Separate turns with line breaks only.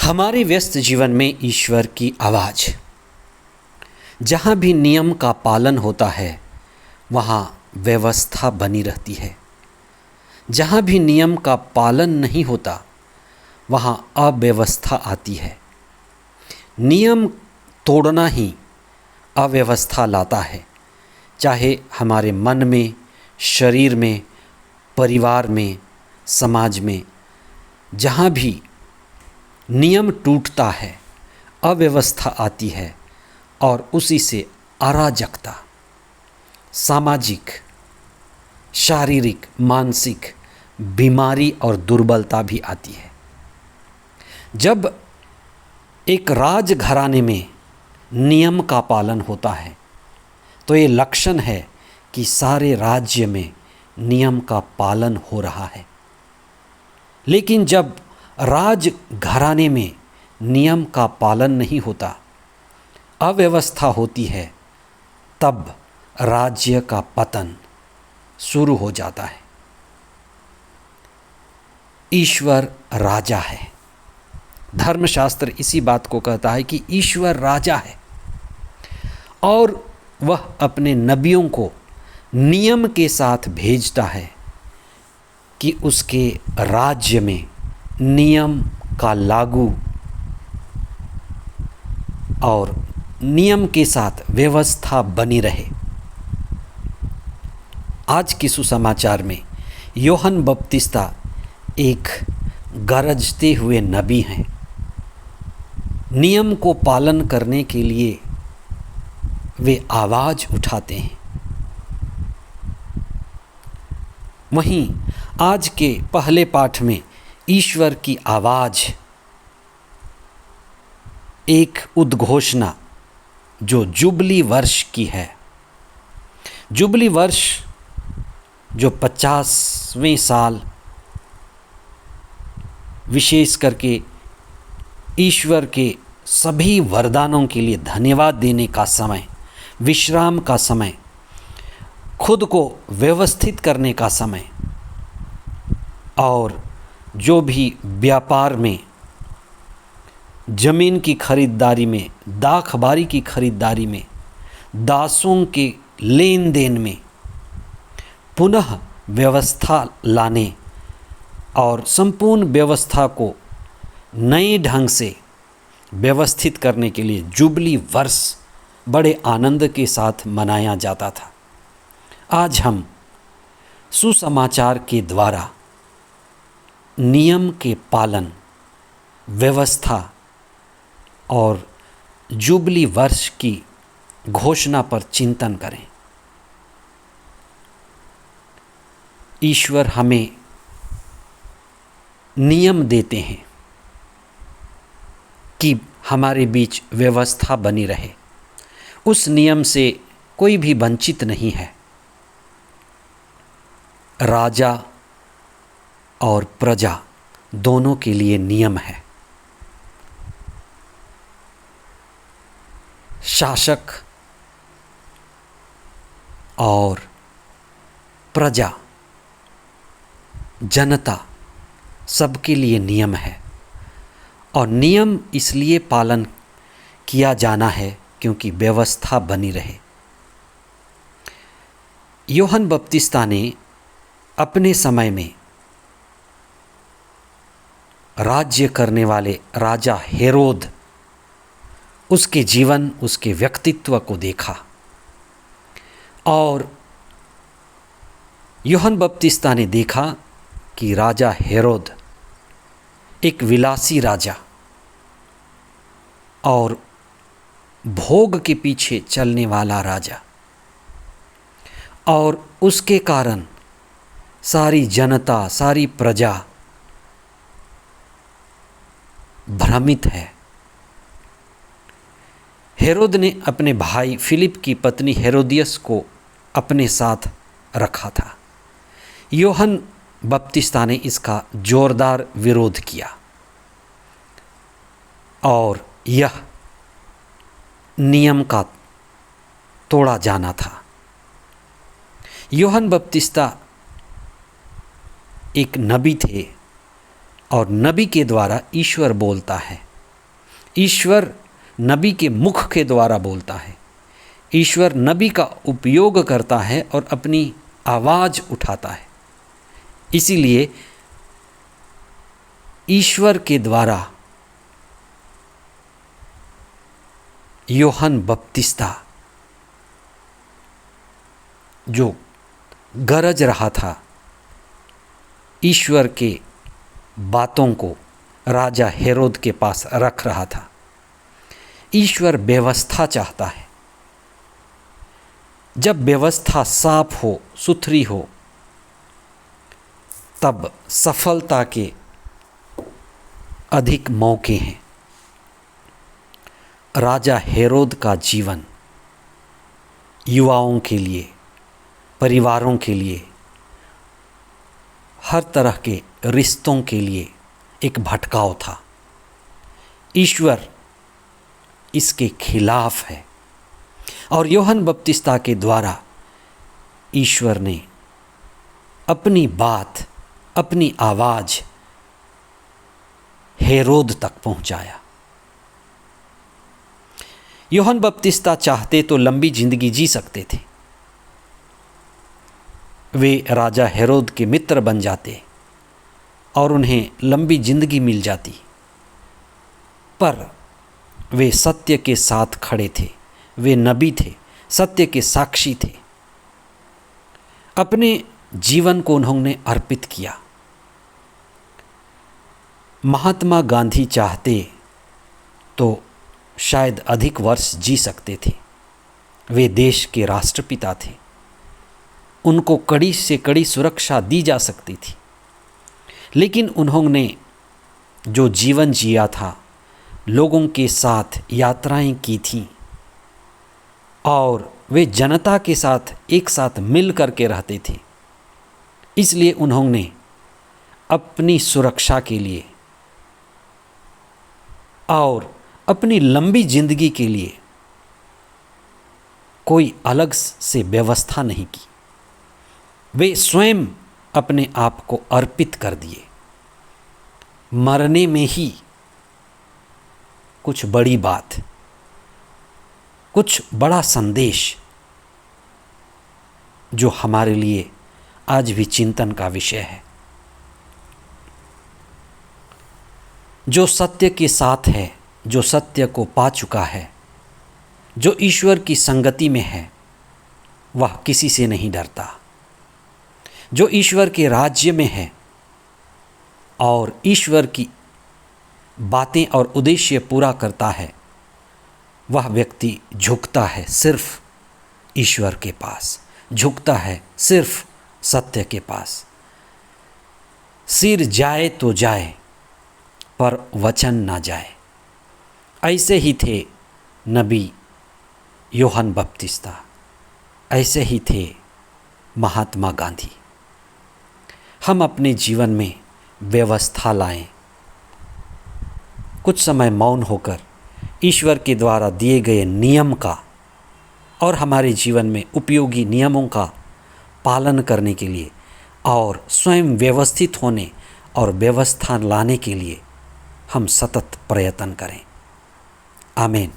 हमारे व्यस्त जीवन में ईश्वर की आवाज़, जहाँ भी नियम का पालन होता है वहाँ व्यवस्था बनी रहती है। जहाँ भी नियम का पालन नहीं होता वहाँ अव्यवस्था आती है। नियम तोड़ना ही अव्यवस्था लाता है, चाहे हमारे मन में, शरीर में, परिवार में, समाज में। जहाँ भी नियम टूटता है अव्यवस्था आती है और उसी से अराजकता, सामाजिक, शारीरिक, मानसिक बीमारी और दुर्बलता भी आती है। जब एक राजघराने में नियम का पालन होता है तो ये लक्षण है कि सारे राज्य में नियम का पालन हो रहा है। लेकिन जब राजघराने में नियम का पालन नहीं होता, अव्यवस्था होती है, तब राज्य का पतन शुरू हो जाता है। ईश्वर राजा है। धर्मशास्त्र इसी बात को कहता है कि ईश्वर राजा है और वह अपने नबियों को नियम के साथ भेजता है कि उसके राज्य में नियम का लागू और नियम के साथ व्यवस्था बनी रहे। आज के सुसमाचार में यूहन्ना बपतिस्ता एक गरजते हुए नबी हैं। नियम को पालन करने के लिए वे आवाज़ उठाते हैं। वहीं आज के पहले पाठ में ईश्वर की आवाज़, एक उद्घोषणा जो जुबली वर्ष की है। जुबली वर्ष जो 50वें साल, विशेष करके ईश्वर के सभी वरदानों के लिए धन्यवाद देने का समय, विश्राम का समय, खुद को व्यवस्थित करने का समय और जो भी व्यापार में, ज़मीन की खरीदारी में, दाखबारी की खरीदारी में, दासों के लेन देन में पुनः व्यवस्था लाने और संपूर्ण व्यवस्था को नए ढंग से व्यवस्थित करने के लिए जुबली वर्ष बड़े आनंद के साथ मनाया जाता था। आज हम सुसमाचार के द्वारा नियम के पालन, व्यवस्था और जुबली वर्ष की घोषणा पर चिंतन करें। ईश्वर हमें नियम देते हैं कि हमारे बीच व्यवस्था बनी रहे। उस नियम से कोई भी वंचित नहीं है। राजा और प्रजा दोनों के लिए नियम है। शासक और प्रजा, जनता, सबके लिए नियम है और नियम इसलिए पालन किया जाना है क्योंकि व्यवस्था बनी रहे। यूहन्ना बपतिस्ता ने अपने समय में राज्य करने वाले राजा हेरोद, उसके जीवन, उसके व्यक्तित्व को देखा और यूहन्ना बपतिस्ता ने देखा कि राजा हेरोद एक विलासी राजा और भोग के पीछे चलने वाला राजा, और उसके कारण सारी जनता, सारी प्रजा भ्रमित है। हेरोद ने अपने भाई फिलिप की पत्नी हेरोदियस को अपने साथ रखा था। यूहन्ना बपतिस्ता ने इसका जोरदार विरोध किया और यह नियम का तोड़ा जाना था। यूहन्ना बपतिस्ता एक नबी थे और नबी के द्वारा ईश्वर बोलता है ईश्वर नबी के मुख के द्वारा बोलता है। ईश्वर नबी का उपयोग करता है और अपनी आवाज़ उठाता है। इसीलिए ईश्वर के द्वारा यूहन्ना बपतिस्ता जो गरज रहा था, ईश्वर के बातों को राजा हेरोद के पास रख रहा था। ईश्वर व्यवस्था चाहता है। जब व्यवस्था साफ हो, सुथरी हो, तब सफलता के अधिक मौके हैं। राजा हेरोद का जीवन युवाओं के लिए, परिवारों के लिए, हर तरह के रिश्तों के लिए एक भटकाव था। ईश्वर इसके खिलाफ है और यूहन्ना बपतिस्ता के द्वारा ईश्वर ने अपनी बात, अपनी आवाज़ हेरोद तक पहुंचाया। यूहन्ना बपतिस्ता चाहते तो लंबी जिंदगी जी सकते थे। वे राजा हेरोद के मित्र बन जाते और उन्हें लंबी जिंदगी मिल जाती, पर वे सत्य के साथ खड़े थे। वे नबी थे, सत्य के साक्षी थे। अपने जीवन को उन्होंने अर्पित किया। महात्मा गांधी चाहते तो शायद अधिक वर्ष जी सकते थे। वे देश के राष्ट्रपिता थे। उनको कड़ी से कड़ी सुरक्षा दी जा सकती थी, लेकिन उन्होंने जो जीवन जिया था, लोगों के साथ यात्राएं की थीं और वे जनता के साथ एक साथ मिल कर के रहते थे। इसलिए उन्होंने अपनी सुरक्षा के लिए और अपनी लंबी जिंदगी के लिए कोई अलग से व्यवस्था नहीं की। वे स्वयं अपने आप को अर्पित कर दिए। मरने में ही कुछ बड़ी बात, कुछ बड़ा संदेश जो हमारे लिए आज भी चिंतन का विषय है। जो सत्य के साथ है, जो सत्य को पा चुका है, जो ईश्वर की संगति में है, वह किसी से नहीं डरता। जो ईश्वर के राज्य में है और ईश्वर की बातें और उद्देश्य पूरा करता है, वह व्यक्ति झुकता है सिर्फ ईश्वर के पास, झुकता है सिर्फ सत्य के पास। सिर जाए तो जाए पर वचन ना जाए। ऐसे ही थे नबी यूहन्ना बपतिस्ता, ऐसे ही थे महात्मा गांधी। हम अपने जीवन में व्यवस्था लाएं। कुछ समय मौन होकर ईश्वर के द्वारा दिए गए नियम का और हमारे जीवन में उपयोगी नियमों का पालन करने के लिए और स्वयं व्यवस्थित होने और व्यवस्था लाने के लिए हम सतत प्रयत्न करें। आमीन।